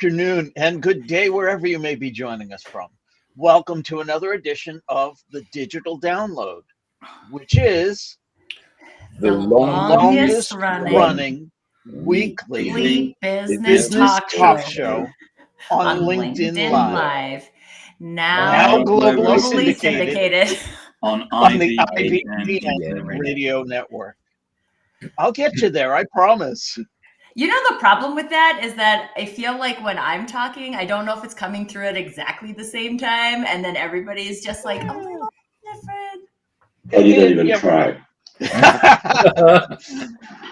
afternoon, and good day wherever you may be joining us from. Welcome to another edition of the Digital Download, which is the longest running weekly weekly business talk show on LinkedIn Live. Now globally syndicated on the IBM Radio Network. I'll get you there, I promise. You know, the problem with that is that I feel like when I'm talking, I don't know if it's coming through at exactly the same time. And then everybody's just like a little different. Oh, you don't even try.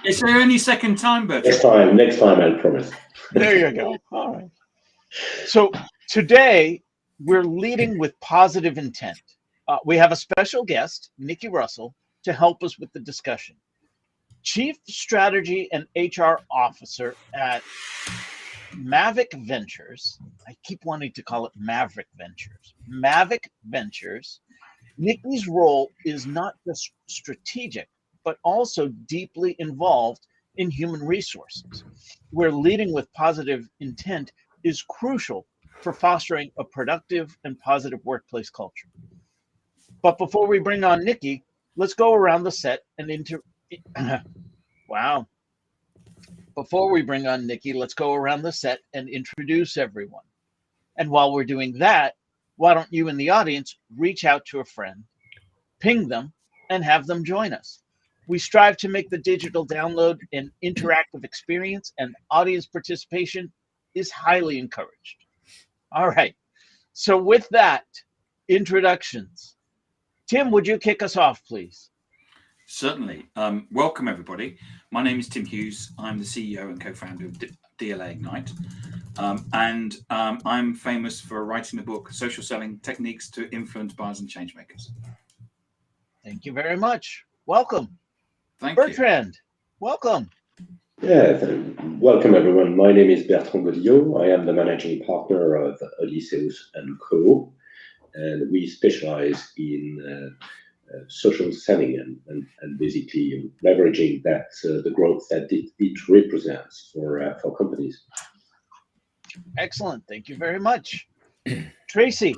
It's their only second time, Bertrand. Next time, I promise. There you go. All right. So today, we're leading with positive intent. We have a special guest, Nicky Russell, to help us with the discussion. Chief Strategy and HR Officer at Mavic Ventures. I keep wanting to call it Maverick Ventures. Mavic Ventures. Nicky's role is not just strategic, but also deeply involved in human resources, where leading with positive intent is crucial for fostering a productive and positive workplace culture. But before we bring on Nicky, let's go around the set and Wow. Before we bring on Nicky, let's go around the set and introduce everyone. And while we're doing that, why don't you in the audience reach out to a friend, ping them, and have them join us. We strive to make the digital download an interactive experience, and audience participation is highly encouraged. All right. So with that, introductions. Tim, would you kick us off, please? Certainly. Welcome, everybody. My name is Tim Hughes. I'm the CEO and co-founder of DLA Ignite. And I'm famous for writing the book, Social Selling Techniques to Influence Buyers and Changemakers. Thank you very much. Welcome. Thank you. Bertrand, welcome. Yeah, welcome, everyone. My name is Bertrand Godillot. I am the managing partner of Odysseus & Co. And we specialize in social selling and basically leveraging that the growth that it represents for companies. Excellent. Thank you very much. Tracy.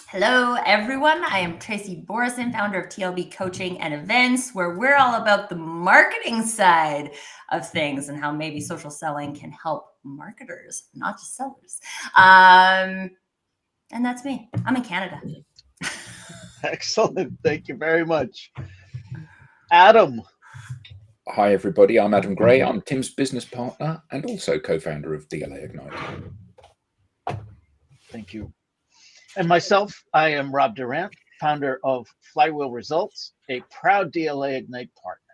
Hello, everyone. I am Tracy Borison, founder of TLB Coaching and Events, where we're all about the marketing side of things and how maybe social selling can help marketers, not just sellers. And that's me. I'm in Canada. Excellent. Thank you very much. Adam. Hi, everybody. I'm Adam Gray. I'm Tim's business partner and also co-founder of DLA Ignite. Thank you. And myself, I am Rob Durant, founder of Flywheel Results, a proud DLA Ignite partner.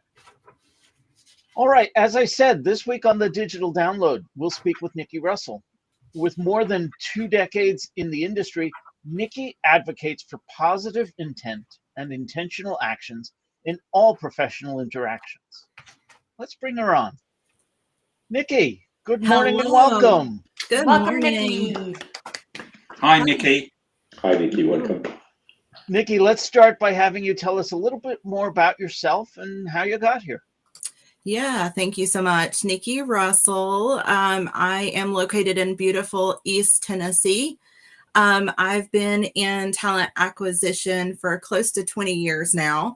All right. As I said, this week on the Digital Download, we'll speak with Nicky Russell. With more than 2 decades in the industry, Nicky advocates for positive intent and intentional actions in all professional interactions. Let's bring her on. Nicky, good morning. Hello. And welcome. Welcome, Nicky. Hi, Nicky. Hi, Nicky. Welcome. Nicky, let's start by having you tell us a little bit more about yourself and how you got here. Yeah, thank you so much. Nicky Russell. I am located in beautiful East Tennessee. I've been in talent acquisition for close to 20 years now.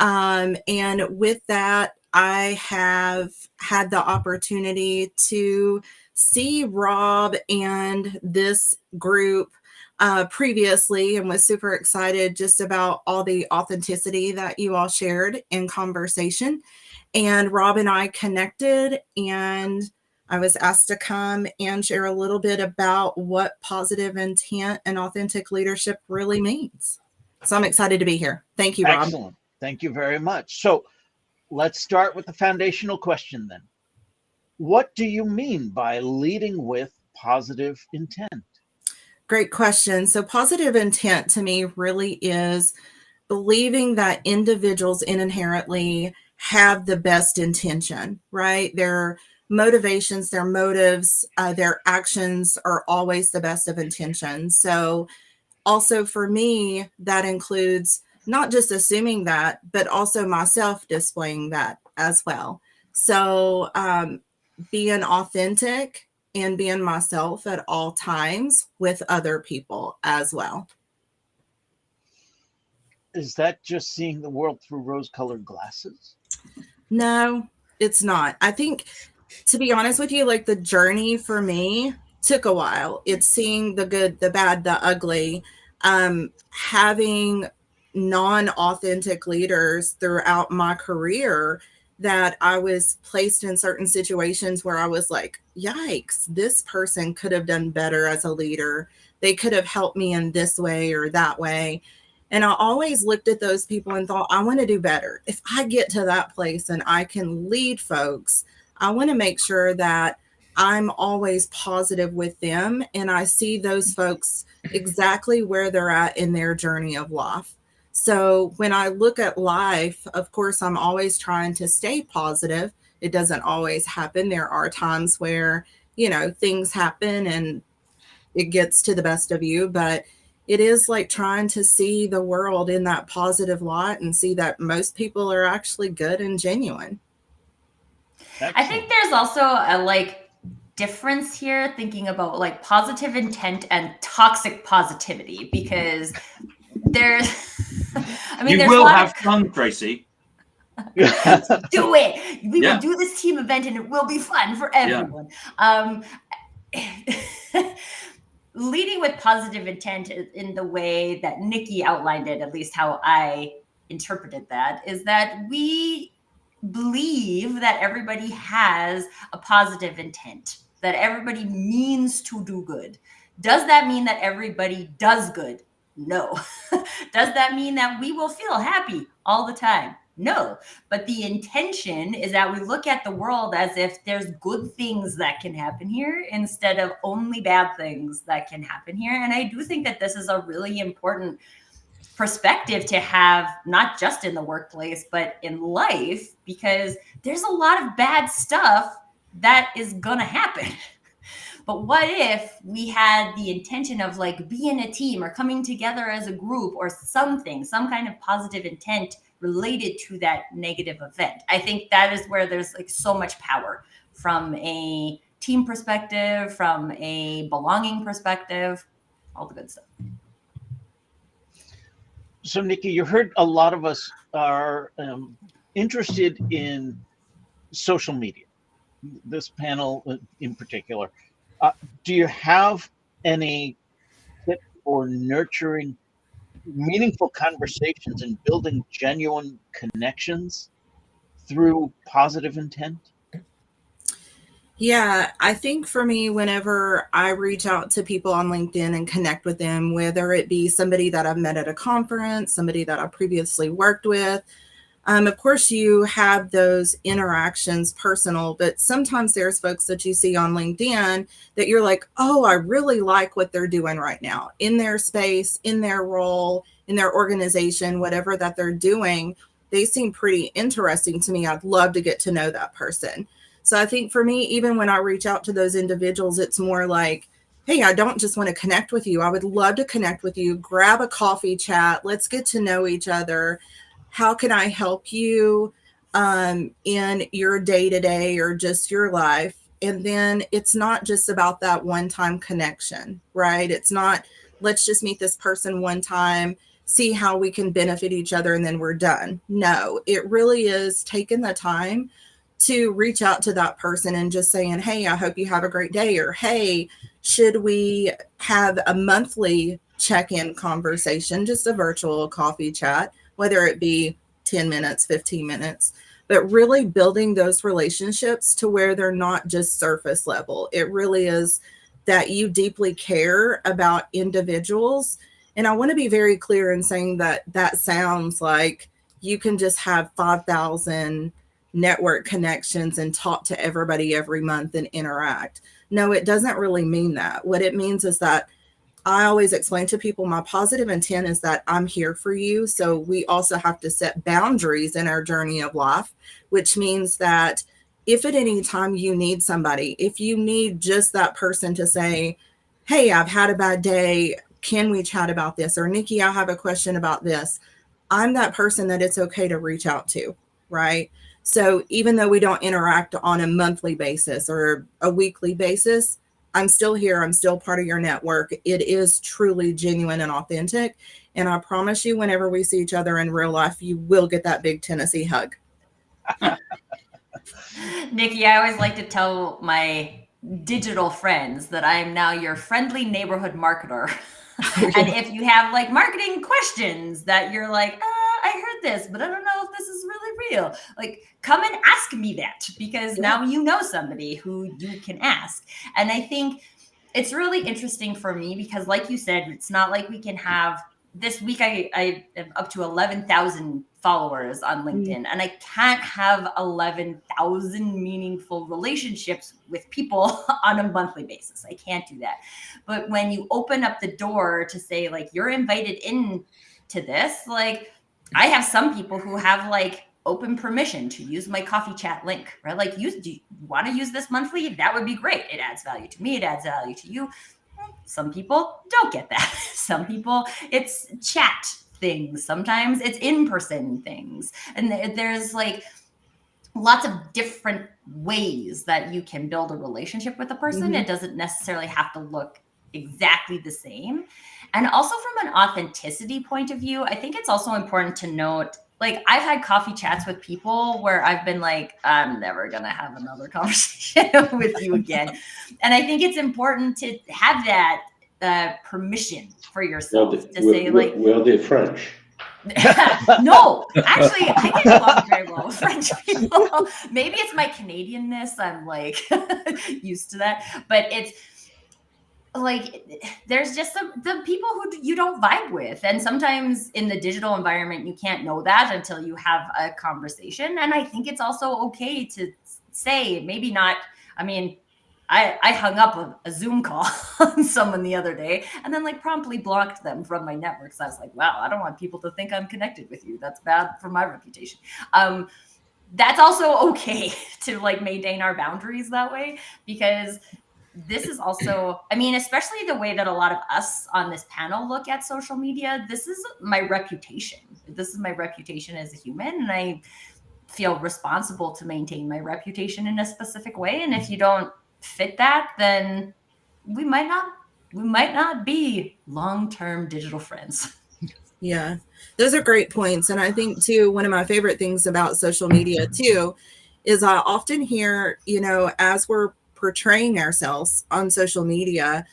And with that, I have had the opportunity to see Rob and this group previously and was super excited just about all the authenticity that you all shared in conversation. And Rob and I connected, and I was asked to come and share a little bit about what positive intent and authentic leadership really means. So I'm excited to be here. Thank you, Rob. Excellent. Thank you very much. So let's start with the foundational question then. What do you mean by leading with positive intent? Great question. So positive intent to me really is believing that individuals inherently have the best intention, right? Their motivations, their motives, their actions are always the best of intentions. So also for me, that includes not just assuming that, but also myself displaying that as well. So being authentic and being myself at all times with other people as well. Is that just seeing the world through rose-colored glasses? No, it's not. I think, to be honest with you, like the journey for me took a while. It's seeing the good, the bad, the ugly, having non-authentic leaders throughout my career, that I was placed in certain situations where I was like, yikes, this person could have done better as a leader. They could have helped me in this way or that way. And I always looked at those people and thought, I want to do better. If I get to that place and I can lead folks, I want to make sure that I'm always positive with them. And I see those folks exactly where they're at in their journey of life. So when I look at life, of course, I'm always trying to stay positive. It doesn't always happen. There are times where, things happen and it gets to the best of you, but it is like trying to see the world in that positive light and see that most people are actually good and genuine. Excellent. I think there's also a difference here, thinking about like positive intent and toxic positivity, because there's, you there's will have fun, Tracy. Do it. We will do this team event and it will be fun for everyone. Leading with positive intent in the way that Nikki outlined it, at least how I interpreted that, is that we believe that everybody has a positive intent, that everybody means to do good. Does that mean that everybody does good? No. Does that mean that we will feel happy all the time? No. But the intention is that we look at the world as if there's good things that can happen here instead of only bad things that can happen here. And I do think that this is a really important perspective to have, not just in the workplace, but in life, because there's a lot of bad stuff that is going to happen. But what if we had the intention of being a team or coming together as a group or something, some kind of positive intent related to that negative event? I think that is where there's so much power from a team perspective, from a belonging perspective, all the good stuff. So, Nikki, you heard a lot of us are interested in social media, this panel in particular. Do you have any tip for nurturing meaningful conversations and building genuine connections through positive intent? Yeah, I think for me, whenever I reach out to people on LinkedIn and connect with them, whether it be somebody that I've met at a conference, somebody that I previously worked with, of course, you have those interactions personal, but sometimes there's folks that you see on LinkedIn that you're like, oh, I really like what they're doing right now in their space, in their role, in their organization, whatever that they're doing. They seem pretty interesting to me. I'd love to get to know that person. So I think for me, even when I reach out to those individuals, it's more like, hey, I don't just want to connect with you. I would love to connect with you. Grab a coffee chat. Let's get to know each other. How can I help you in your day-to-day or just your life? And then it's not just about that one-time connection, right? It's not, let's just meet this person one time, see how we can benefit each other, and then we're done. No, it really is taking the time to reach out to that person and just saying, hey, I hope you have a great day. Or, hey, should we have a monthly check-in conversation, just a virtual coffee chat, whether it be 10 minutes, 15 minutes, but really building those relationships to where they're not just surface level. It really is that you deeply care about individuals. And I want to be very clear in saying that that sounds like you can just have 5,000 network connections and talk to everybody every month and interact. No, it doesn't really mean that. What it means is that I always explain to people, my positive intent is that I'm here for you. So we also have to set boundaries in our journey of life, which means that if at any time you need somebody, if you need just that person to say, hey, I've had a bad day, can we chat about this? Or Nikki, I have a question about this. I'm that person that it's okay to reach out to, right? So even though we don't interact on a monthly basis or a weekly basis, I'm still here. I'm still part of your network. It is truly genuine and authentic. And I promise you, whenever we see each other in real life, you will get that big Tennessee hug. Nikki, I always like to tell my digital friends that I am now your friendly neighborhood marketer. And if you have like marketing questions that you're like, I heard this, but I don't know if this is really real, like come and ask me that, because now you know somebody who you can ask. And I think it's really interesting for me because, like you said, it's not like we can have this week. I am up to 11,000 followers on LinkedIn, and I can't have 11,000 meaningful relationships with people on a monthly basis. I can't do that. But when you open up the door to say, like, you're invited in to this, like, I have some people who have like open permission to use my coffee chat link, right? Like, do you want to use this monthly? That would be great. It adds value to me. It adds value to you. Some people don't get that. Some people, it's chat things. Sometimes it's in-person things. And there's like lots of different ways that you can build a relationship with a person. It doesn't necessarily have to look exactly the same. And also from an authenticity point of view, I think it's also important to note, like, I've had coffee chats with people where I've been like, I'm never going to have another conversation with you again. And I think it's important to have that permission for yourself to say, like, we're the French. No, actually, I get along very well with French people. Maybe it's my Canadianness. I'm like used to that. But it's like, there's just the people who you don't vibe with. And sometimes in the digital environment, you can't know that until you have a conversation. And I think it's also okay to say, maybe not, I mean, I hung up a Zoom call on someone the other day and then like promptly blocked them from my network. So I was like, wow, I don't want people to think I'm connected with you. That's bad for my reputation. That's also okay to like maintain our boundaries that way, because this is also, I mean, especially the way that a lot of us on this panel look at social media, this is my reputation. This is my reputation as a human. And I feel responsible to maintain my reputation in a specific way. And if you don't fit that, then we might not be long-term digital friends. Yeah, those are great points. And I think too, one of my favorite things about social media too, is I often hear, you know, as we're portraying ourselves on social media,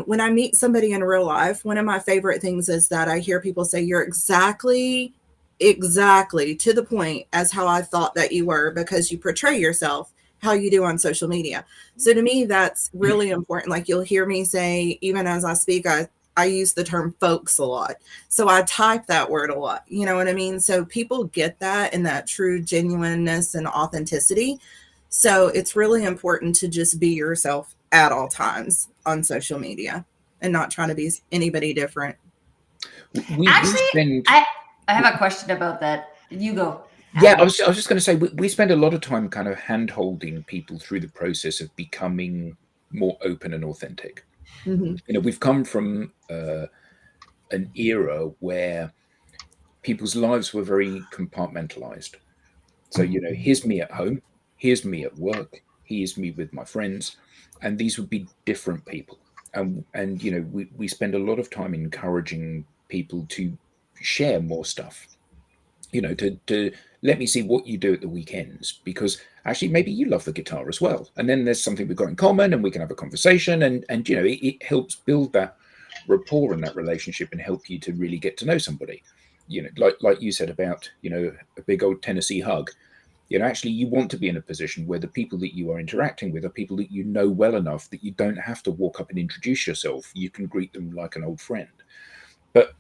when I meet somebody in real life, one of my favorite things is that I hear people say, you're exactly to the point as how I thought that you were, because you portray yourself how you do on social media. So to me, that's really important. Like, you'll hear me say, even as I speak, I use the term folks a lot. So I type that word a lot. You know what I mean? So people get that and that true genuineness and authenticity. So it's really important to just be yourself at all times on social media and not try to be anybody different. Actually, I have a question about that. You go. Yeah, I was just going to say, we spend a lot of time kind of hand-holding people through the process of becoming more open and authentic. You know, we've come from an era where people's lives were very compartmentalized. So, you know, here's me at home, here's me at work, here's me with my friends, and these would be different people. And you know, we spend a lot of time encouraging people to share more stuff. You know, to let me see what you do at the weekends, because actually maybe you love the guitar as well. And then there's something we've got in common and we can have a conversation, and you know, it helps build that rapport and that relationship and help you to really get to know somebody. You know, like you said about, you know, a big old Tennessee hug. You know, actually you want to be in a position where the people that you are interacting with are people that you know well enough that you don't have to walk up and introduce yourself. You can greet them like an old friend. But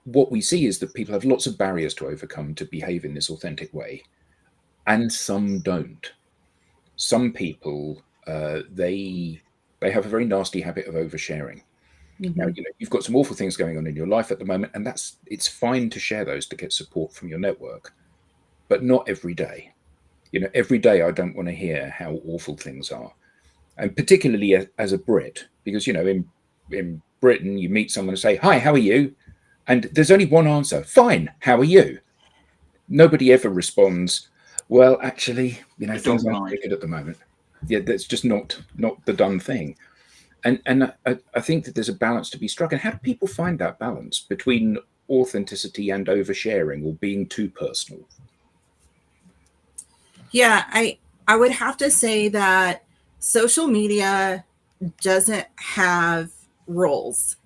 what we see is that people have lots of barriers to overcome to behave in this authentic way, and some don't. Some people they have a very nasty habit of oversharing. Now, you know, you've got some awful things going on in your life at the moment, and it's fine to share those to get support from your network, but not every day. You know, every day I don't want to hear how awful things are, and particularly as a Brit, because, you know, in Britain you meet someone and say, "Hi, how are you?" And there's only one answer: fine, how are you? Nobody ever responds, well, actually, you know, things aren't very good at the moment. Yeah, that's just not the done thing. And I think that there's a balance to be struck. And how do people find that balance between authenticity and oversharing or being too personal? Yeah, I would have to say that social media doesn't have rules,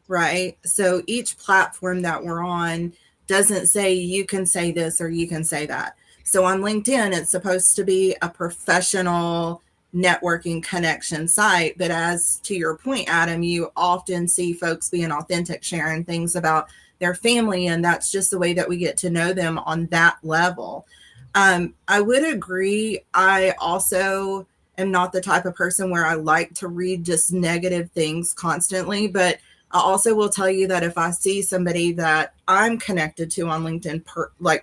right? So each platform that we're on doesn't say you can say this or you can say that. So on LinkedIn, it's supposed to be a professional networking connection site. But as to your point, Adam, you often see folks being authentic, sharing things about their family. And that's just the way that we get to know them on that level. I would agree. I also am not the type of person where I like to read just negative things constantly, but I also will tell you that if I see somebody that I'm connected to on LinkedIn,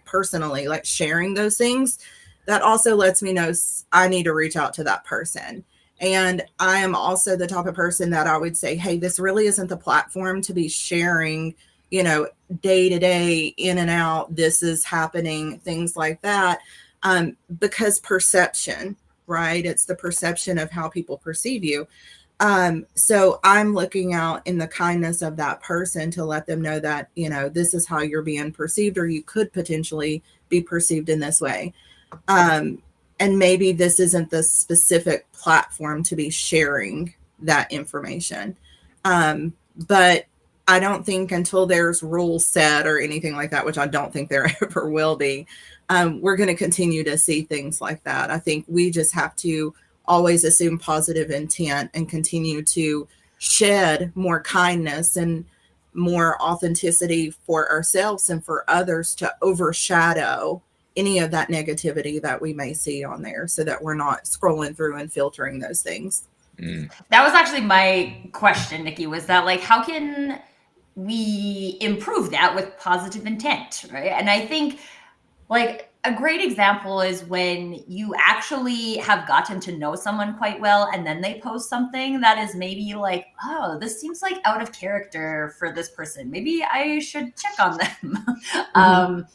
personally, like sharing those things, that also lets me know I need to reach out to that person. And I am also the type of person that I would say, hey, this really isn't the platform to be sharing, day to day, in and out, this is happening, things like that. Because perception, right? It's the perception of how people perceive you. So I'm looking out in the kindness of that person to let them know that, this is how you're being perceived, or you could potentially be perceived in this way. And maybe this isn't the specific platform to be sharing that information. But I don't think until there's rules set or anything like that, which I don't think there ever will be, we're going to continue to see things like that. I think we just have to always assume positive intent and continue to shed more kindness and more authenticity for ourselves and for others to overshadow any of that negativity that we may see on there, so that we're not scrolling through and filtering those things. That was actually my question, Nikki, was that like, how can we improve that with positive intent, right? And I think like a great example is when you actually have gotten to know someone quite well, and then they post something that is maybe like, oh, this seems like out of character for this person. Maybe I should check on them.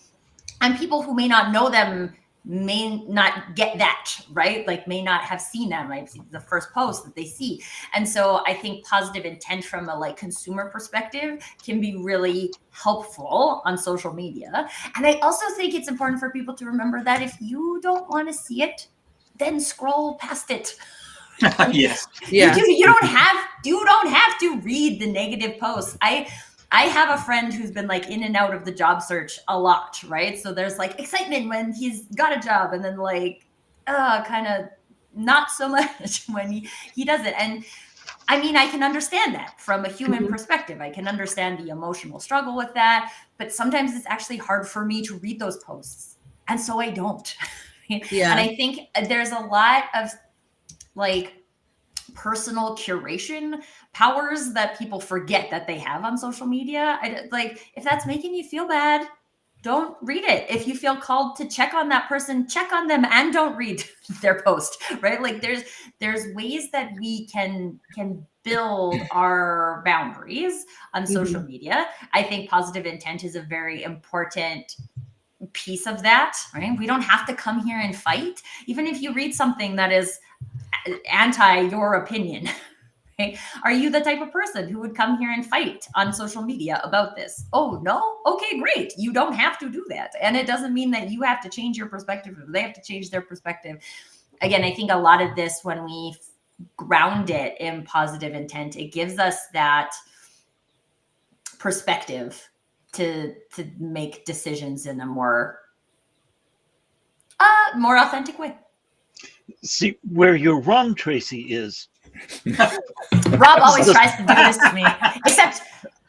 And people who may not know them may not get that, right? Like may not have seen them, right? The first post that they see. And so I think positive intent from a like consumer perspective can be really helpful on social media. And I also think it's important for people to remember that if you don't want to see it, then scroll past it. Yes. Yeah. You don't have to read the negative posts. I have a friend who's been like in and out of the job search a lot, right? So there's like excitement when he's got a job, and then like kind of not so much when he doesn't. And I mean, I can understand that from a human perspective. I can understand the emotional struggle with that, but sometimes it's actually hard for me to read those posts. And so I don't. Yeah. And I think there's a lot of like personal curation powers that people forget that they have on social media. Like if that's making you feel bad, don't read it. If you feel called to check on that person, check on them and don't read their post, right? Like there's ways that we can build our boundaries on social media. I think positive intent is a very important piece of that, right? We don't have to come here and fight. Even if you read something that is anti your opinion, right? Are you the type of person who would come here and fight on social media about this? Oh, no? Okay, great. You don't have to do that. And it doesn't mean that you have to change your perspective or they have to change their perspective. Again, I think a lot of this, when we ground it in positive intent, it gives us that perspective to make decisions in a more authentic way. See, where you're wrong, Tracy, is Rob always tries to do this to me, except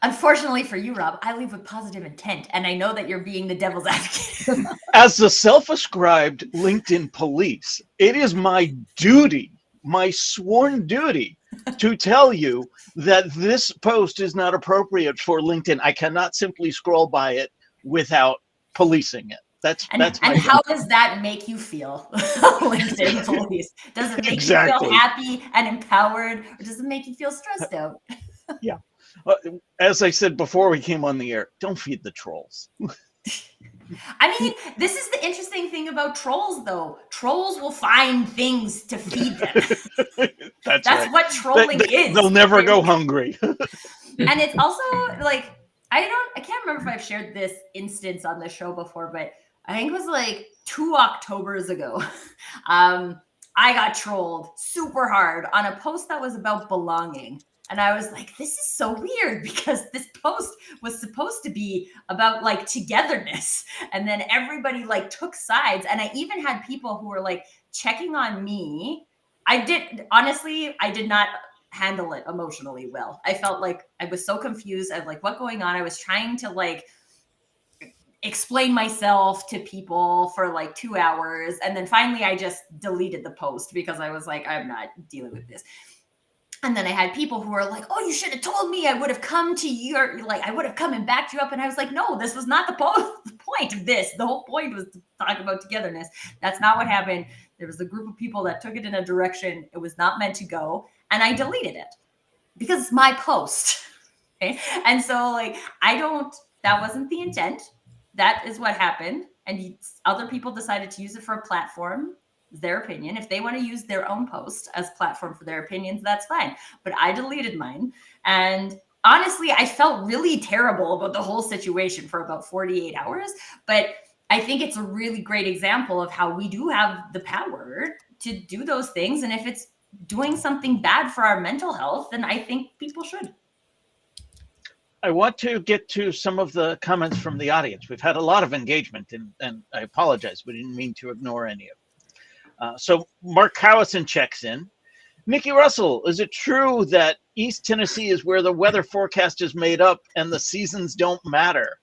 unfortunately for you, Rob, I leave with positive intent, and I know that you're being the devil's advocate. as the self-ascribed LinkedIn police, it is my duty, my sworn duty, to tell you that this post is not appropriate for LinkedIn. I cannot simply scroll by it without policing it. That's my how does that make you feel, LinkedIn police? Does it make you feel happy and empowered, or does it make you feel stressed out? Yeah. As I said before we came on the air, don't feed the trolls. I mean, this is the interesting thing about trolls, though. Trolls will find things to feed them. That's That's right. what trolling is. They'll never go hungry. And it's also like, I can't remember if I've shared this instance on the show before, but I think it was like 2 Octobers ago. I got trolled super hard on a post that was about belonging. And I was like, this is so weird because this post was supposed to be about like togetherness. And then everybody like took sides. And I even had people who were like checking on me. I did not handle it emotionally well. I felt like I was so confused of like what's going on. I was trying to like explain myself to people for like 2 hours. And then finally I just deleted the post because I was like, I'm not dealing with this. And then I had people who were like, oh, you should have told me. I would have come to you, or like I would have come and backed you up. And I was like, no, this was not the point of this. The whole point was to talk about togetherness. That's not what happened. There was a group of people that took it in a direction it was not meant to go. And I deleted it because it's my post. Okay. And so like, that wasn't the intent. That is what happened. And other people decided to use it for a platform. Their opinion. If they want to use their own post as platform for their opinions, that's fine. But I deleted mine. And honestly, I felt really terrible about the whole situation for about 48 hours. But I think it's a really great example of how we do have the power to do those things. And if it's doing something bad for our mental health, then I think people should. I want to get to some of the comments from the audience. We've had a lot of engagement, and I apologize. We didn't mean to ignore any of it. So Mark Howison checks in. Nicky Russell, is it true that East Tennessee is where the weather forecast is made up and the seasons don't matter?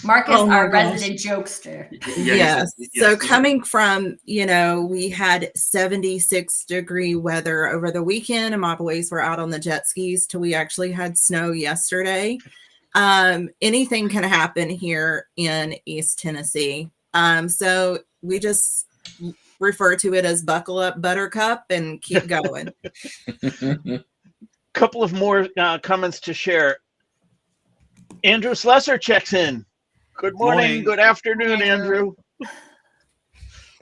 Mark is our resident jokester. Yes. So coming from, we had 76-degree weather over the weekend, and my boys were out on the jet skis till we actually had snow yesterday. Anything can happen here in East Tennessee. So we just refer to it as buckle up, buttercup, and keep going. Couple of more comments to share. Andrew Slesser checks in. Good morning. Good afternoon, Andrew.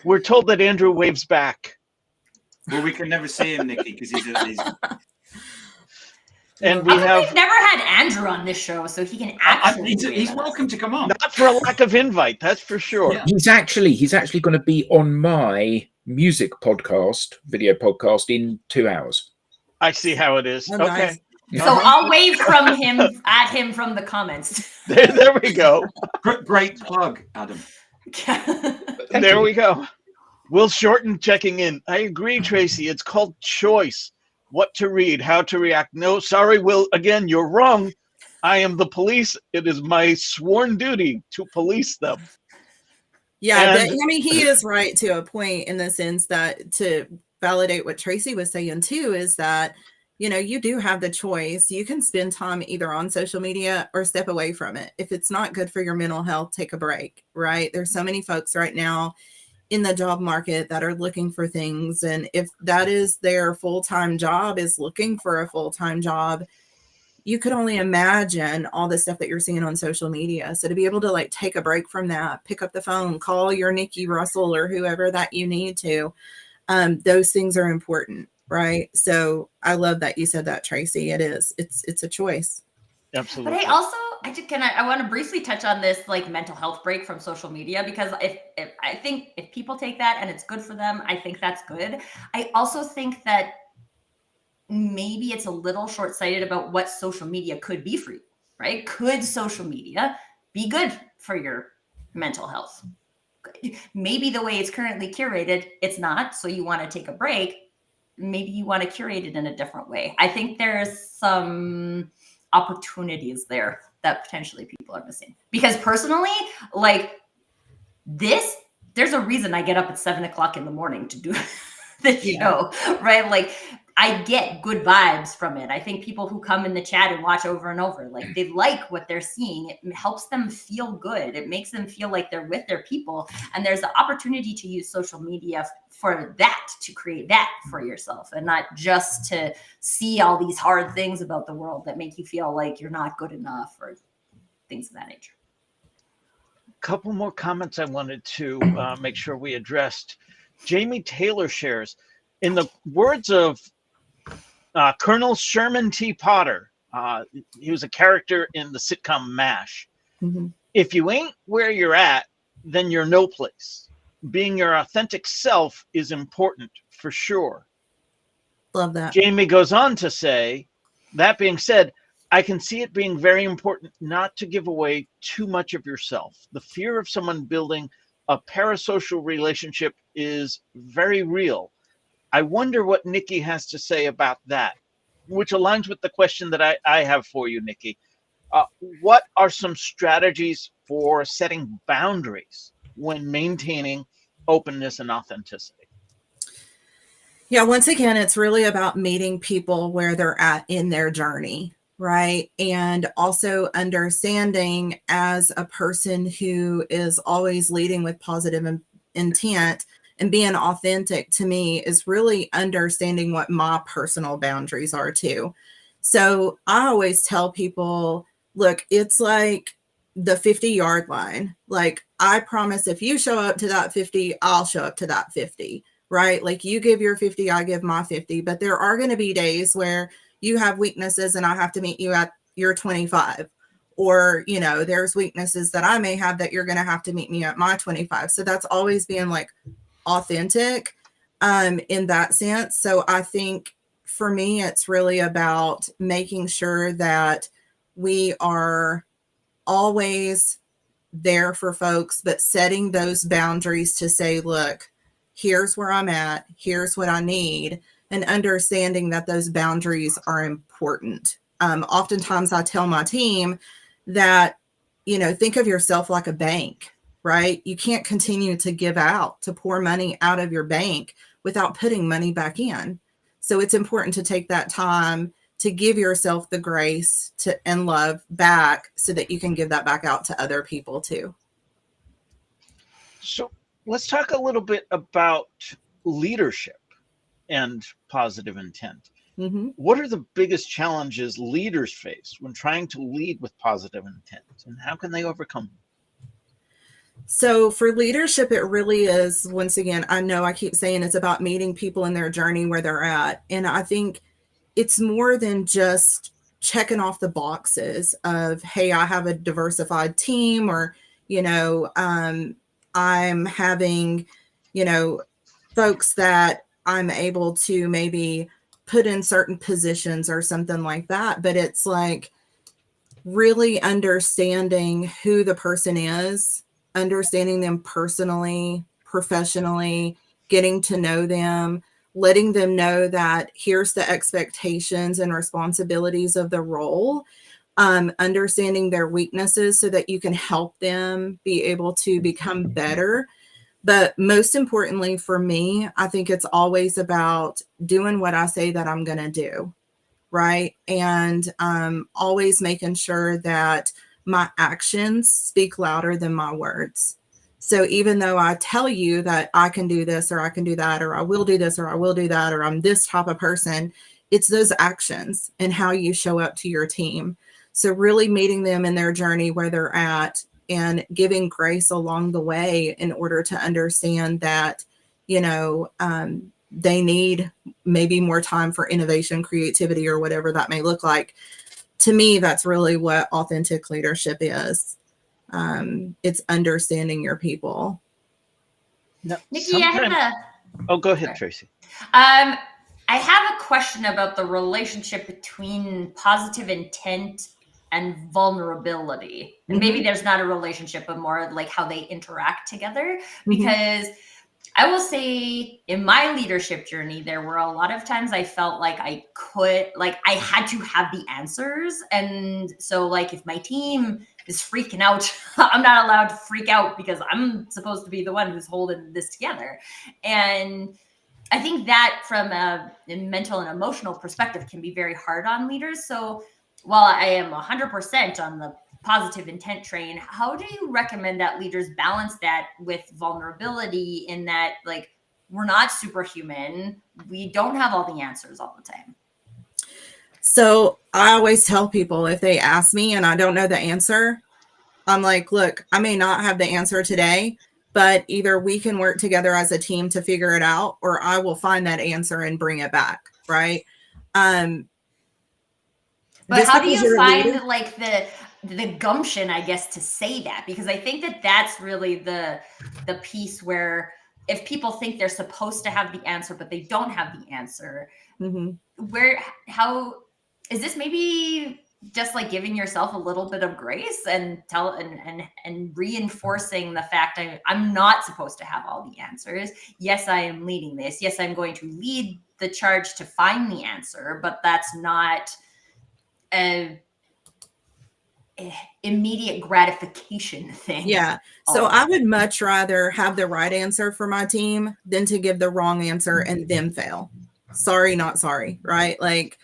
We're told that Andrew waves back. Well, we can never see him, Nicky, because he's and we've never had Andrew on this show, so he can actually. He's welcome to come on. Not for a lack of invite, that's for sure. Yeah. He's actually going to be on my music podcast, video podcast, in 2 hours. I see how it is. Oh, okay. Nice. So I'll wave from him at him from the comments. There we go. Great plug, Adam. There we go. Will Shorten checking in. I agree, Tracy. It's called choice. What to read, how to react. No, sorry, Will. Again, you're wrong. I am the police. It is my sworn duty to police them. Yeah, he is right to a point in the sense that, to validate what Tracy was saying too, is that, you do have the choice. You can spend time either on social media or step away from it. If it's not good for your mental health, take a break, right? There's so many folks right now in the job market that are looking for things. And if that is their full-time job, is looking for a full-time job, you could only imagine all the stuff that you're seeing on social media. So to be able to like take a break from that, pick up the phone, call your Nicky Russell or whoever that you need to, those things are important, right? So I love that you said that, Tracy. It's a choice. Absolutely. But I want to briefly touch on this like mental health break from social media, because if I think if people take that and it's good for them, I think that's good. I also think that maybe it's a little short-sighted about what social media could be for you, right? Could social media be good for your mental health? Maybe the way it's currently curated, it's not. So you want to take a break. Maybe you want to curate it in a different way. I think there's some opportunities there that potentially people are missing. Because personally, like this, there's a reason I get up at 7 o'clock in the morning to do the show, right? Like I get good vibes from it. I think people who come in the chat and watch over and over, like they like what they're seeing. It helps them feel good. It makes them feel like they're with their people. And there's the opportunity to use social media for that, to create that for yourself, and not just to see all these hard things about the world that make you feel like you're not good enough or things of that nature. couple more comments I wanted to make sure we addressed. Jamie Taylor shares, in the words of Colonel Sherman T. Potter, he was a character in the sitcom MASH. Mm-hmm. If you ain't where you're at, then you're no place. Being your authentic self is important for sure. Love that. Jamie goes on to say, that being said, I can see it being very important not to give away too much of yourself. The fear of someone building a parasocial relationship is very real. I wonder what Nicky has to say about that, which aligns with the question that I have for you, Nicky. What are some strategies for setting boundaries when maintaining openness and authenticity? Yeah, once again, it's really about meeting people where they're at in their journey, right? And also understanding, as a person who is always leading with positive intent and being authentic, to me, is really understanding what my personal boundaries are too. So I always tell people, look, it's like the 50-yard line. Like, I promise if you show up to that 50, I'll show up to that 50. Right? Like, you give your 50, I give my 50, but there are going to be days where you have weaknesses and I have to meet you at your 25, or, you know, there's weaknesses that I may have that you're going to have to meet me at my 25. So that's always being like authentic in that sense. So I think for me, it's really about making sure that we are always there for folks, but setting those boundaries to say, look, here's where I'm at, here's what I need, and understanding that those boundaries are important. Oftentimes I tell my team that, you know, think of yourself like a bank, right? You can't continue to give out, to pour money out of your bank without putting money back in. So it's important to take that time to give yourself the grace and love back so that you can give that back out to other people too. So let's talk a little bit about leadership and positive intent. Mm-hmm. What are the biggest challenges leaders face when trying to lead with positive intent, and how can they overcome them? So for leadership, it really is, once again, I know I keep saying it's about meeting people in their journey where they're at. And I think it's more than just checking off the boxes of, hey, I have a diversified team, or, you know, I'm having, you know, folks that I'm able to maybe put in certain positions or something like that. But it's like really understanding who the person is, understanding them personally, professionally, getting to know them, letting them know that here's the expectations and responsibilities of the role, understanding their weaknesses so that you can help them be able to become better. But most importantly for me, I think it's always about doing what I say that I'm going to do, right? And always making sure that my actions speak louder than my words. So even though I tell you that I can do this, or I can do that, or I will do this, or I will do that, or I'm this type of person, it's those actions and how you show up to your team. So really meeting them in their journey where they're at, and giving grace along the way in order to understand that, you know, they need maybe more time for innovation, creativity, or whatever that may look like. To me, that's really what authentic leadership is. It's understanding your people. Now, Nicky, Oh, go ahead, Tracy. I have a question about the relationship between positive intent and vulnerability. And maybe there's not a relationship, but more like how they interact together. Because I will say in my leadership journey, there were a lot of times I felt like I had to have the answers. And so like if my team is freaking out, I'm not allowed to freak out because I'm supposed to be the one who's holding this together. And I think that from a mental and emotional perspective can be very hard on leaders. So while I am 100% on the positive intent train, how do you recommend that leaders balance that with vulnerability, in that, like, we're not superhuman, we don't have all the answers all the time? So I always tell people, if they ask me and I don't know the answer, I'm like, look, I may not have the answer today, but either we can work together as a team to figure it out, or I will find that answer and bring it back. Right. But how do because you you're a find leader- like the gumption, I guess, to say that? Because I think that that's really the piece where if people think they're supposed to have the answer, but they don't have the answer, how is this maybe just like giving yourself a little bit of grace and reinforcing the fact I'm not supposed to have all the answers. Yes, I am leading this. Yes, I'm going to lead the charge to find the answer, but that's not a immediate gratification thing. Yeah. So I would much rather have the right answer for my team than to give the wrong answer and them fail. Sorry, not sorry. Right. Like,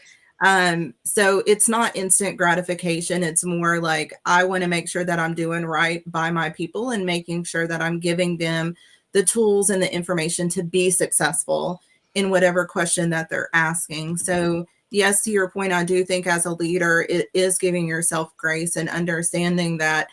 so it's not instant gratification. It's more like I want to make sure that I'm doing right by my people and making sure that I'm giving them the tools and the information to be successful in whatever question that they're asking. So yes, to your point, I do think as a leader, it is giving yourself grace and understanding that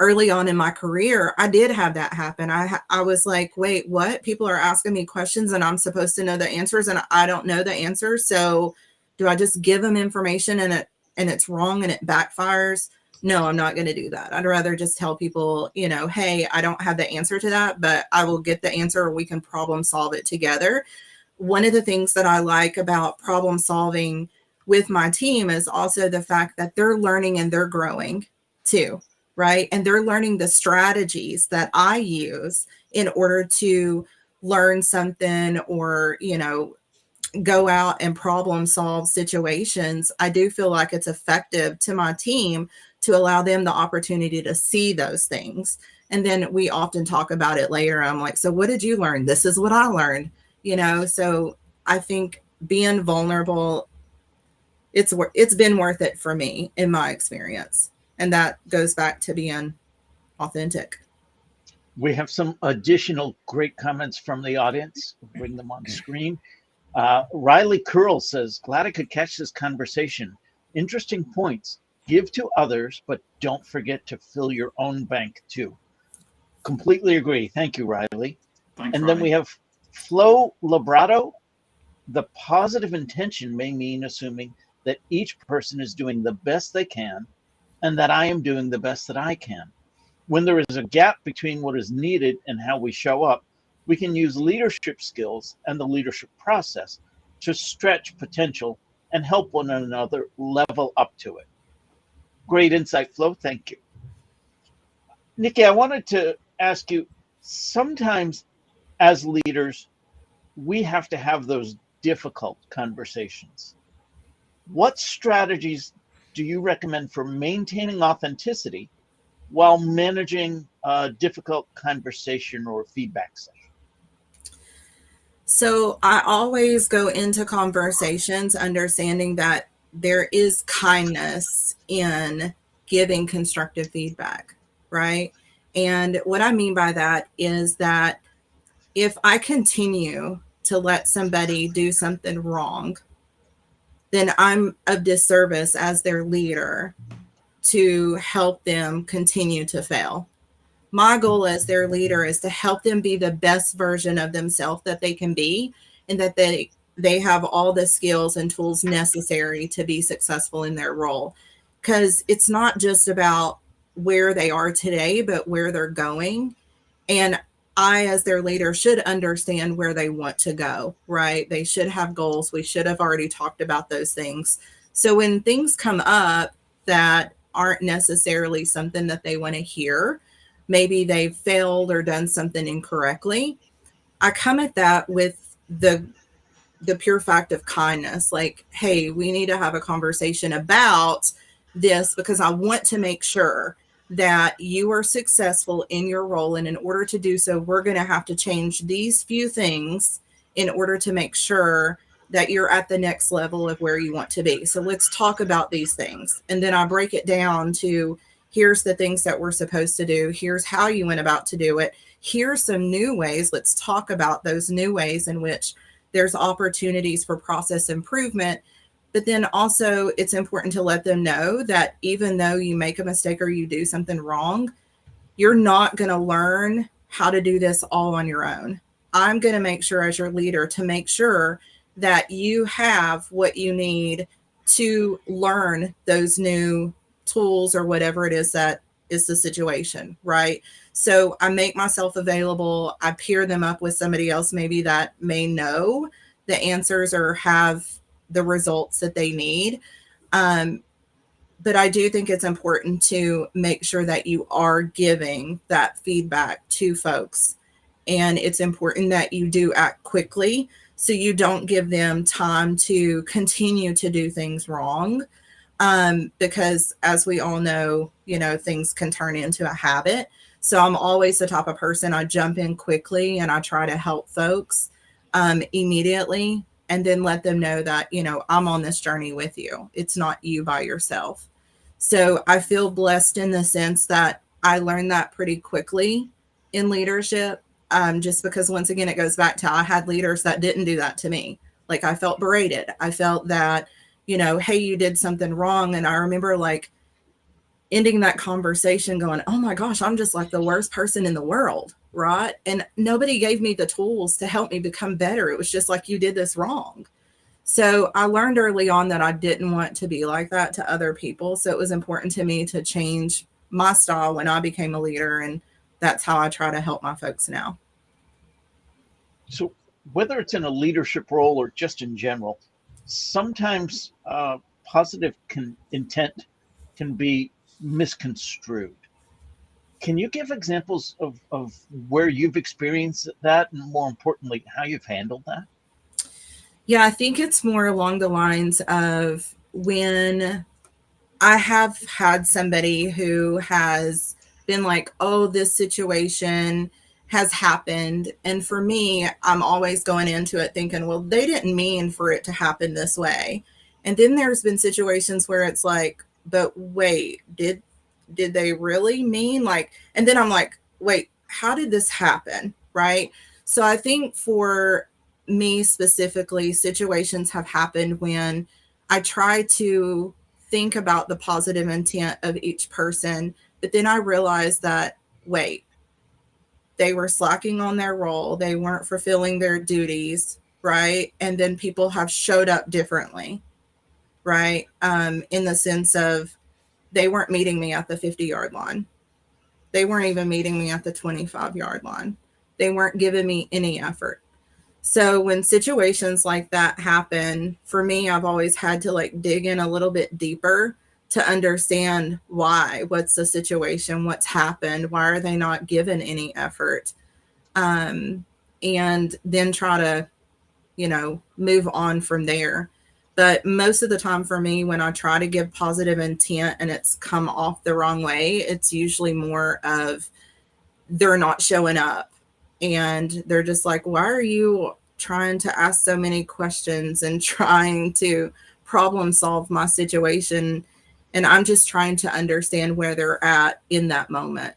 early on in my career, I did have that happen. I was like, wait, what? People are asking me questions and I'm supposed to know the answers and I don't know the answers. So do I just give them information and it's wrong and it backfires? No, I'm not going to do that. I'd rather just tell people, hey, I don't have the answer to that, but I will get the answer or we can problem solve it together. One of the things that I like about problem solving with my team is also the fact that they're learning and they're growing too, right? And they're learning the strategies that I use in order to learn something or, go out and problem solve situations. I do feel like it's effective to my team to allow them the opportunity to see those things. And then we often talk about it later. I'm like, so what did you learn? This is what I learned. So I think being vulnerable, it's been worth it for me in my experience. And that goes back to being authentic. We have some additional great comments from the audience. We'll bring them on screen. Riley Curl says, glad I could catch this conversation. Interesting points. Give to others, but don't forget to fill your own bank too. Completely agree. Thank you, Riley. Thanks, and Riley. then we have Flo Labrado. The positive intention may mean assuming that each person is doing the best they can and that I am doing the best that I can. When there is a gap between what is needed and how we show up, we can use leadership skills and the leadership process to stretch potential and help one another level up to it. Great insight, Flo. Thank you. Nikki, I wanted to ask you, sometimes as leaders, we have to have those difficult conversations. What strategies do you recommend for maintaining authenticity while managing a difficult conversation or feedback session? So I always go into conversations understanding that there is kindness in giving constructive feedback, right? And what I mean by that is that if I continue to let somebody do something wrong, then I'm of disservice as their leader to help them continue to fail. My goal as their leader is to help them be the best version of themselves that they can be, and that they have all the skills and tools necessary to be successful in their role. Because it's not just about where they are today, but where they're going. And I, as their leader, should understand where they want to go, right? They should have goals. We should have already talked about those things. So when things come up that aren't necessarily something that they want to hear, maybe they've failed or done something incorrectly, I come at that with the pure fact of kindness. Like, hey, we need to have a conversation about this because I want to make sure that you are successful in your role. And in order to do so, we're going to have to change these few things in order to make sure that you're at the next level of where you want to be. So let's talk about these things. And then I break it down to, here's the things that we're supposed to do. Here's how you went about to do it. Here's some new ways. Let's talk about those new ways in which there's opportunities for process improvement. But then also it's important to let them know that even though you make a mistake or you do something wrong, you're not going to learn how to do this all on your own. I'm going to make sure as your leader to make sure that you have what you need to learn those new tools or whatever it is that is the situation, right? So I make myself available. I pair them up with somebody else maybe that may know the answers or have the results that they need. But I do think it's important to make sure that you are giving that feedback to folks. And it's important that you do act quickly so you don't give them time to continue to do things wrong. Because as we all know, things can turn into a habit. So I'm always the type of person, I jump in quickly and I try to help folks immediately, and then let them know that, I'm on this journey with you. It's not you by yourself. So I feel blessed in the sense that I learned that pretty quickly in leadership, just because once again, it goes back to I had leaders that didn't do that to me. Like I felt berated. I felt that, hey, you did something wrong. And I remember like ending that conversation going, oh my gosh, I'm just like the worst person in the world, right? And nobody gave me the tools to help me become better. It was just like, you did this wrong. So I learned early on that I didn't want to be like that to other people. So it was important to me to change my style when I became a leader. And that's how I try to help my folks now. So whether it's in a leadership role or just in general, sometimes positive intent can be misconstrued. Can you give examples of where you've experienced that, and more importantly, how you've handled that? Yeah, I think it's more along the lines of when I have had somebody who has been like, oh, this situation has happened. And for me, I'm always going into it thinking, well, they didn't mean for it to happen this way. And then there's been situations where it's like, but wait, did they really mean like, and then I'm like, wait, how did this happen? Right. So I think for me specifically, situations have happened when I try to think about the positive intent of each person, but then I realized that, wait, they were slacking on their role. They weren't fulfilling their duties. Right. And then people have showed up differently. Right. In the sense of, they weren't meeting me at the 50-yard line. They weren't even meeting me at the 25-yard line. They weren't giving me any effort. So when situations like that happen, for me, I've always had to like dig in a little bit deeper to understand why, what's the situation, what's happened, why are they not given any effort? And then try to, move on from there. But most of the time for me, when I try to give positive intent and it's come off the wrong way, it's usually more of they're not showing up and they're just like, why are you trying to ask so many questions and trying to problem solve my situation? And I'm just trying to understand where they're at in that moment.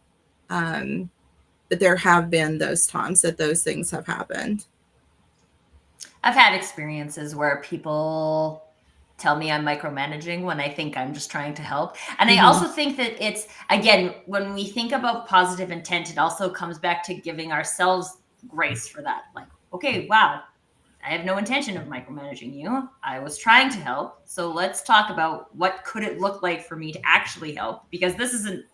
But there have been those times that those things have happened. I've had experiences where people tell me I'm micromanaging when I think I'm just trying to help. And I also think that it's, again, when we think about positive intent, it also comes back to giving ourselves grace for that. Like, okay, wow, I have no intention of micromanaging you. I was trying to help. So let's talk about what could it look like for me to actually help, because this isn't,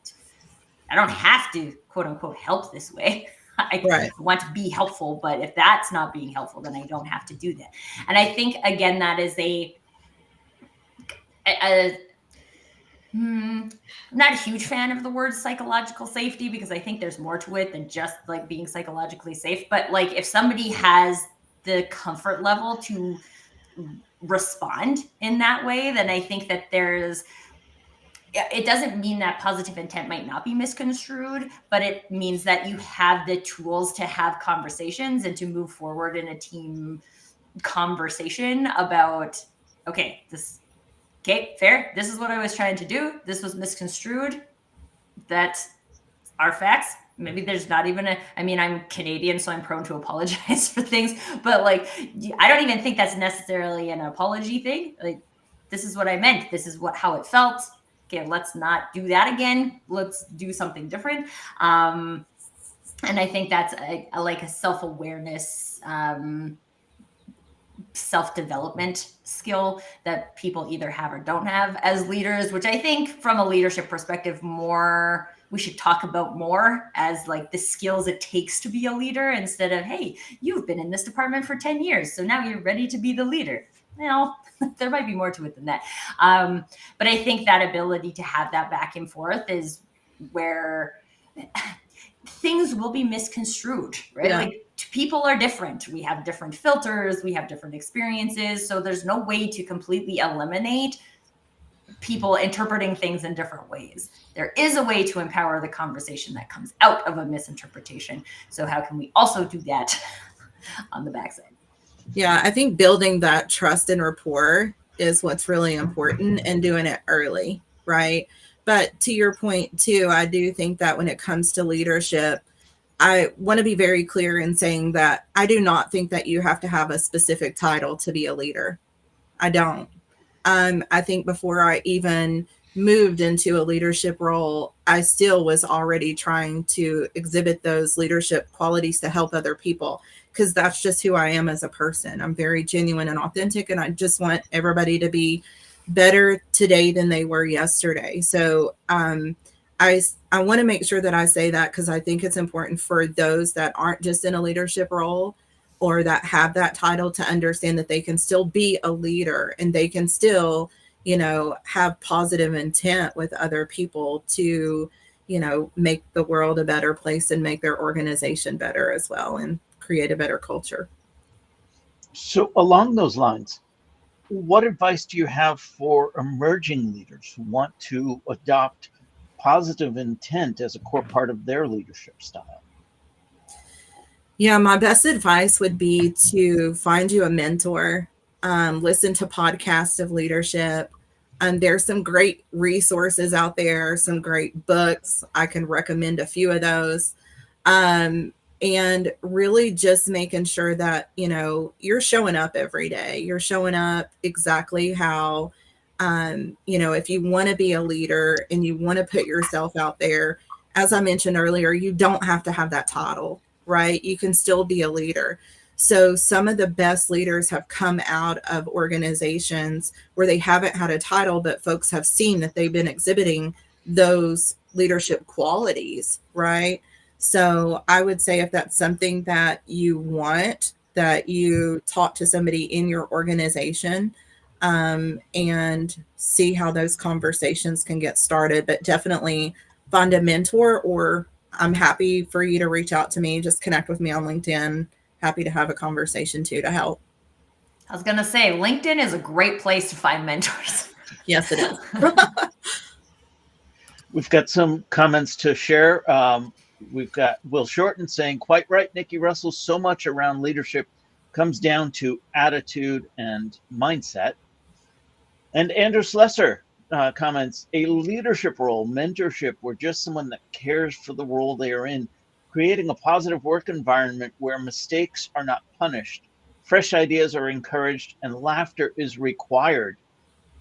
I don't have to quote unquote help this way. I want to be helpful, but if that's not being helpful, then I don't have to do that. And I think, again, that is I'm not a huge fan of the word psychological safety, because I think there's more to it than just like being psychologically safe. But like if somebody has the comfort level to respond in that way, then I think that it doesn't mean that positive intent might not be misconstrued, but it means that you have the tools to have conversations and to move forward in a team conversation about, okay, fair. This is what I was trying to do. This was misconstrued. That's our facts. Maybe there's not even I'm Canadian, so I'm prone to apologize for things, but like, I don't even think that's necessarily an apology thing. Like, this is what I meant. This is how it felt. Okay, let's not do that again. Let's do something different. And I think that's like a self-awareness, self-development skill that people either have or don't have as leaders, which I think from a leadership perspective, we should talk about more as like the skills it takes to be a leader, instead of, hey, you've been in this department for 10 years, so now you're ready to be the leader. There might be more to it than that. But I think that ability to have that back and forth is where things will be misconstrued, right? Yeah. Like, people are different. We have different filters. We have different experiences. So there's no way to completely eliminate people interpreting things in different ways. There is a way to empower the conversation that comes out of a misinterpretation. So how can we also do that on the backside? Yeah, I think building that trust and rapport is what's really important, and doing it early, right? But to your point too, I do think that when it comes to leadership, I want to be very clear in saying that I do not think that you have to have a specific title to be a leader. I don't. I think before I even moved into a leadership role, I still was already trying to exhibit those leadership qualities to help other people, because that's just who I am as a person. I'm very genuine and authentic, and I just want everybody to be better today than they were yesterday. So I want to make sure that I say that, because I think it's important for those that aren't just in a leadership role or that have that title to understand that they can still be a leader, and they can still, have positive intent with other people to, make the world a better place and make their organization better as well, and create a better culture. So along those lines, what advice do you have for emerging leaders who want to adopt positive intent as a core part of their leadership style? Yeah, my best advice would be to find you a mentor, listen to podcasts of leadership. There's some great resources out there, some great books. I can recommend a few of those. And really just making sure that, you're showing up every day. You're showing up exactly how, if you want to be a leader and you want to put yourself out there, as I mentioned earlier, you don't have to have that title, right? You can still be a leader. So some of the best leaders have come out of organizations where they haven't had a title, but folks have seen that they've been exhibiting those leadership qualities, right? So I would say, if that's something that you want, that you talk to somebody in your organization, and see how those conversations can get started. But definitely find a mentor, or I'm happy for you to reach out to me. Just connect with me on LinkedIn. Happy to have a conversation too, to help. I was going to say, LinkedIn is a great place to find mentors. Yes, it is. We've got some comments to share. We've got Will Shorten saying, quite right, Nicky Russell, so much around leadership comes down to attitude and mindset. And Andrew Slesser comments, a leadership role, mentorship, or just someone that cares for the role they are in, creating a positive work environment where mistakes are not punished, fresh ideas are encouraged, and laughter is required.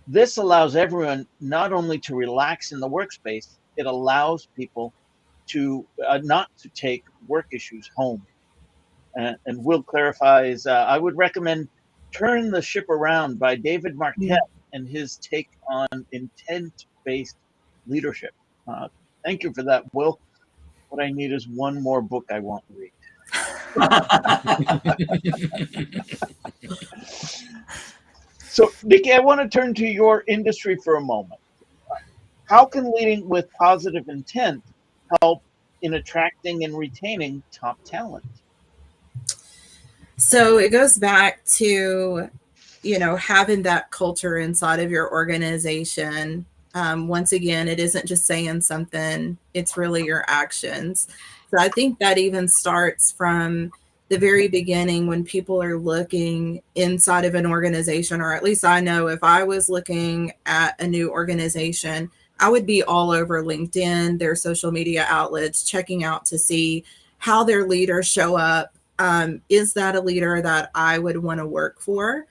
This allows everyone not only to relax in the workspace, it allows people to not to take work issues home. And Will clarifies, I would recommend Turn the Ship Around by David Marquette and his take on intent-based leadership. Thank you for that, Will. What I need is one more book I won't read. So, Nicky, I want to turn to your industry for a moment. How can leading with positive intent help in attracting and retaining top talent? So it goes back to, having that culture inside of your organization. Once again, it isn't just saying something, it's really your actions. So I think that even starts from the very beginning, when people are looking inside of an organization, or at least I know if I was looking at a new organization, I would be all over LinkedIn, their social media outlets, checking out to see how their leaders show up. Is that a leader that I would want to work for?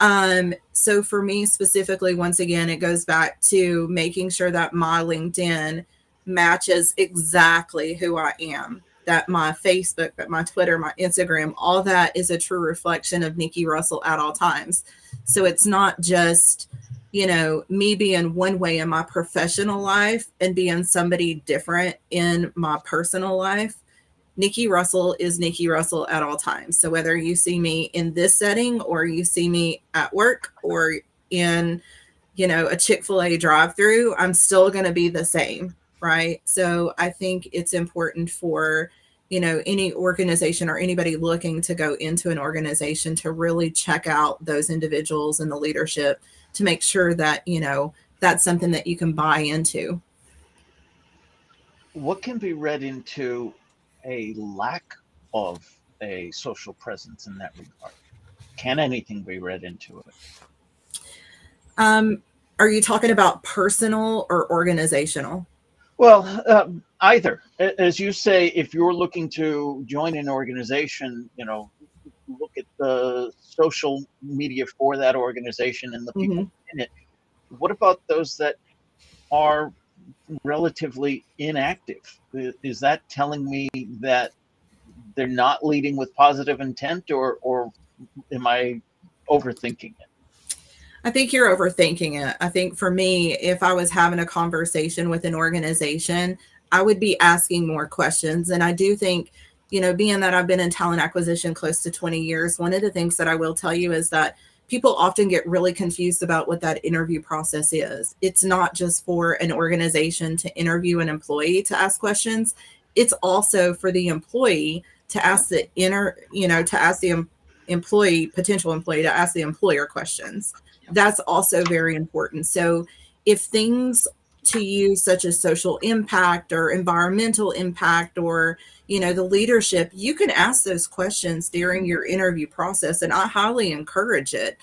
So for me specifically, once again, it goes back to making sure that my LinkedIn matches exactly who I am, that my Facebook, that my Twitter, my Instagram, all that is a true reflection of Nicky Russell at all times. So it's not just, me being one way in my professional life and being somebody different in my personal life. Nicky Russell is Nicky Russell at all times. So whether you see me in this setting or you see me at work or in, a Chick-fil-A drive-through, I'm still going to be the same, right? So I think it's important for, any organization or anybody looking to go into an organization to really check out those individuals and the leadership to make sure that, that's something that you can buy into. What can be read into a lack of a social presence in that regard? Can anything be read into it? Are you talking about personal or organizational? Well, either. As you say, if you're looking to join an organization, look at the social media for that organization and the people in it. What about those that are relatively inactive? Is that telling me that they're not leading with positive intent, or am I overthinking it? I think you're overthinking it. I think for me, if I was having a conversation with an organization, I would be asking more questions. And I do think, being that I've been in talent acquisition close to 20 years, one of the things that I will tell you is that people often get really confused about what that interview process is. It's not just for an organization to interview an employee to ask questions. It's also for the employee to ask the potential employee to ask the employer questions. That's also very important. So if things to you such as social impact or environmental impact or, the leadership, you can ask those questions during your interview process. And I highly encourage it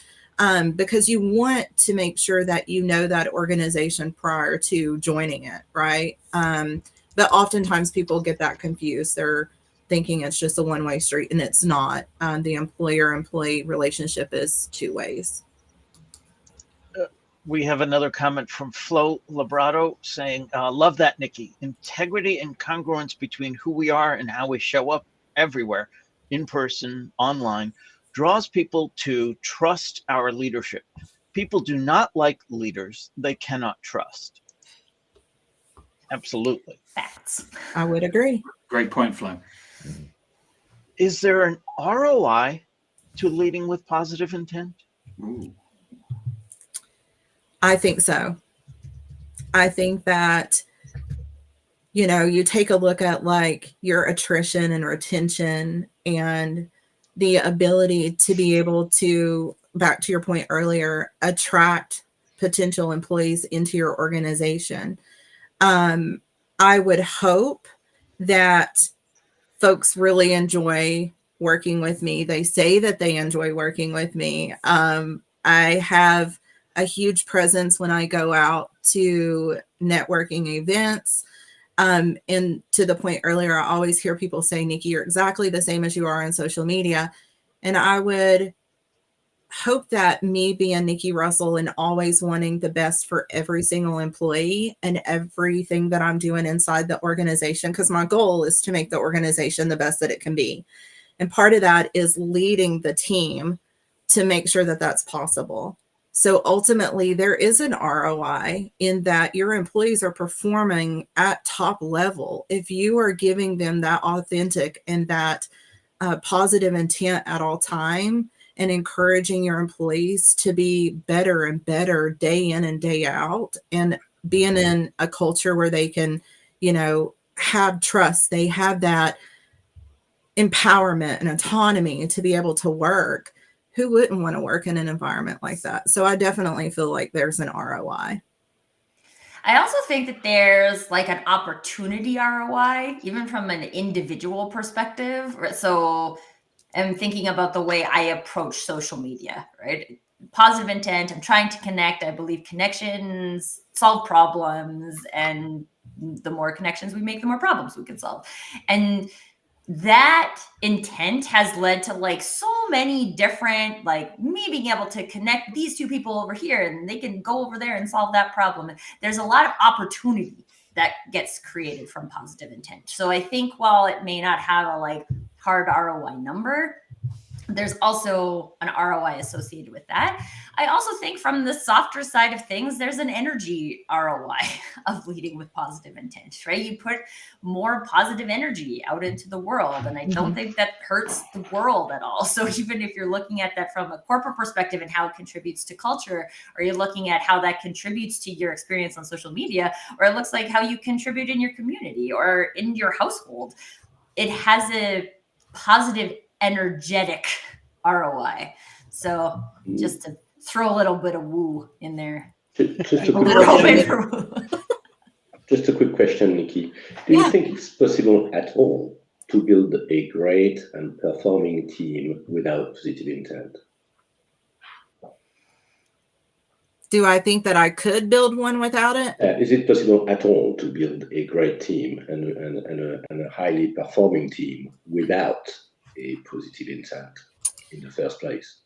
because you want to make sure that you know that organization prior to joining it, right? But oftentimes people get that confused. They're thinking it's just a one-way street, and it's not. The employer-employee relationship is two ways. We have another comment from Flo Labrado saying, love that, Nicky. Integrity and congruence between who we are and how we show up everywhere, in person, online, draws people to trust our leadership. People do not like leaders they cannot trust. Absolutely. Facts. I would agree. Great point, Flo. Is there an ROI to leading with positive intent? Ooh. I think so. I think that, you take a look at like your attrition and retention and the ability to be able to, back to your point earlier, attract potential employees into your organization. I would hope that folks really enjoy working with me. They say that they enjoy working with me. I have a huge presence when I go out to networking events. And to the point earlier, I always hear people say, Nicky, you're exactly the same as you are on social media. And I would hope that me being Nicky Russell and always wanting the best for every single employee and everything that I'm doing inside the organization, because my goal is to make the organization the best that it can be. And part of that is leading the team to make sure that that's possible. So ultimately, there is an ROI in that your employees are performing at top level. If you are giving them that authentic and that positive intent at all time and encouraging your employees to be better and better day in and day out and being in a culture where they can, have trust, they have that empowerment and autonomy to be able to work. Who wouldn't want to work in an environment like that? So I definitely feel like there's an ROI. I also think that there's like an opportunity ROI, even from an individual perspective. So I'm thinking about the way I approach social media, right? Positive intent. I'm trying to connect. I believe connections solve problems, and the more connections we make, the more problems we can solve. And that intent has led to like so many different, like me being able to connect these two people over here and they can go over there and solve that problem. There's a lot of opportunity that gets created from positive intent. So I think while it may not have a like hard ROI number, there's also an ROI associated with that. I also think from the softer side of things, there's an energy ROI of leading with positive intent, right? You put more positive energy out into the world. And I don't think that hurts the world at all. So even if you're looking at that from a corporate perspective and how it contributes to culture, or you're looking at how that contributes to your experience on social media, or it looks like how you contribute in your community or in your household, it has a positive energetic ROI. So just to throw a little bit of woo in there. Just a quick question, Nikki. Do you think it's possible at all to build a great and performing team without positive intent? Do I think that I could build one without it? Is it possible at all to build a great team and a highly performing team without a positive intent in the first place?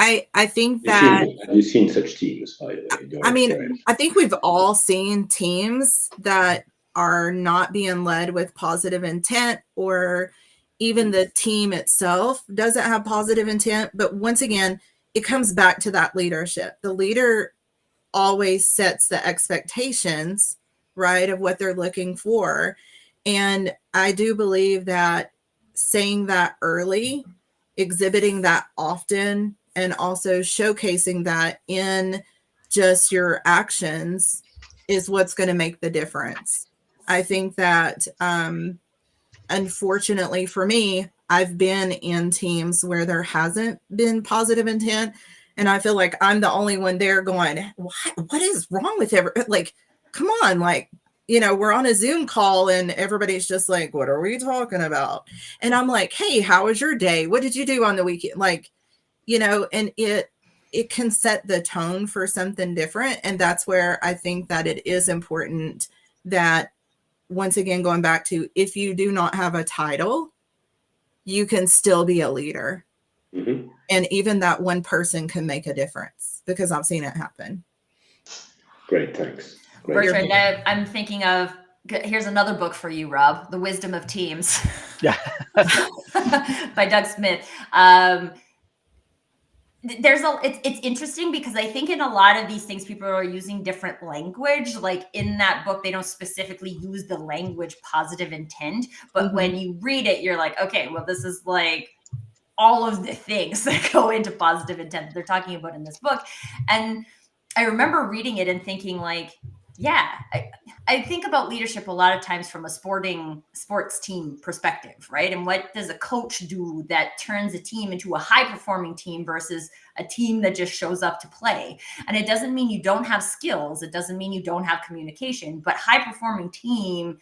I think that have you seen such teams, by the way? I mean, I think we've all seen teams that are not being led with positive intent, or even the team itself doesn't have positive intent. But once again, it comes back to that leadership. The leader always sets the expectations, right, of what they're looking for. And I do believe that saying that early, exhibiting that often, and also showcasing that in just your actions is what's going to make the difference. I think that, unfortunately for me, I've been in teams where there hasn't been positive intent, and I feel like I'm the only one there going, what is wrong with like, come on, like, you know, we're on a Zoom call and everybody's just like, what are we talking about? And I'm like, hey, how was your day? What did you do on the weekend? Like, you know, and it can set the tone for something different. And that's where I think that it is important that, once again, going back to, if you do not have a title, you can still be a leader. Mm-hmm. And even that one person can make a difference, because I've seen it happen. Great, thanks. Great. Bertrand, I'm thinking of, here's another book for you, Rob, The Wisdom of Teams. Yeah. By Doug Smith. It's interesting because I think in a lot of these things, people are using different language. Like in that book, they don't specifically use the language positive intent, but when you read it, you're like, okay, well, this is like all of the things that go into positive intent that they're talking about in this book. And I remember reading it and thinking like, yeah, I think about leadership a lot of times from a sports team perspective, right? And what does a coach do that turns a team into a high performing team versus a team that just shows up to play? And it doesn't mean you don't have skills. It doesn't mean you don't have communication, but high performing team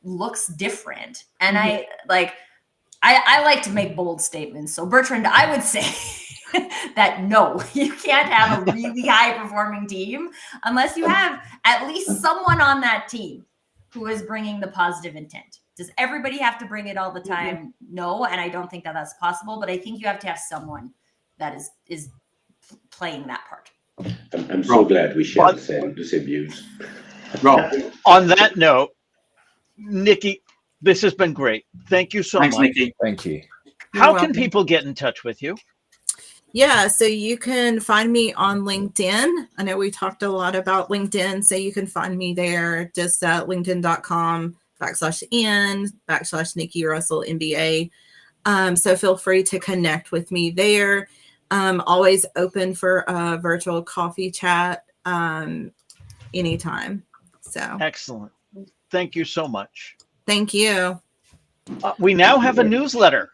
looks different. And I like to make bold statements. So Bertrand, I would say that no, you can't have a really high performing team unless you have at least someone on that team who is bringing the positive intent. Does everybody have to bring it all the time? No. And I don't think that that's possible, but I think you have to have someone that is playing that part. I'm so glad we share the same views. Rob, On that note, Nikki, this has been great. Thank you so thanks, much. Nikki. Thank you. How You're can welcome. people get in touch with you? Yeah, so you can find me on LinkedIn. I know we talked a lot about LinkedIn, so you can find me there just at linkedin.com/Nikki Russell MBA. So feel free to connect with me there. Always open for a virtual coffee chat anytime. So Excellent. Thank you so much. thank you. We now have a newsletter.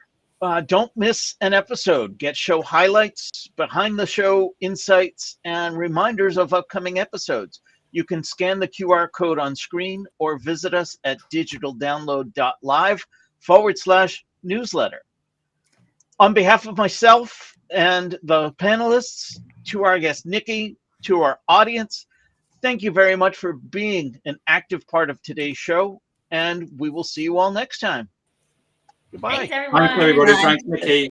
Don't miss an episode. Get show highlights, behind the show insights, and reminders of upcoming episodes. You can scan the QR code on screen or visit us at digitaldownload.live/newsletter. On behalf of myself and the panelists, to our guest Nikki, to our audience, thank you very much for being an active part of today's show, and we will see you all next time. Goodbye. Thanks, everyone. Thanks, everybody. Bye. Thanks, Nikki.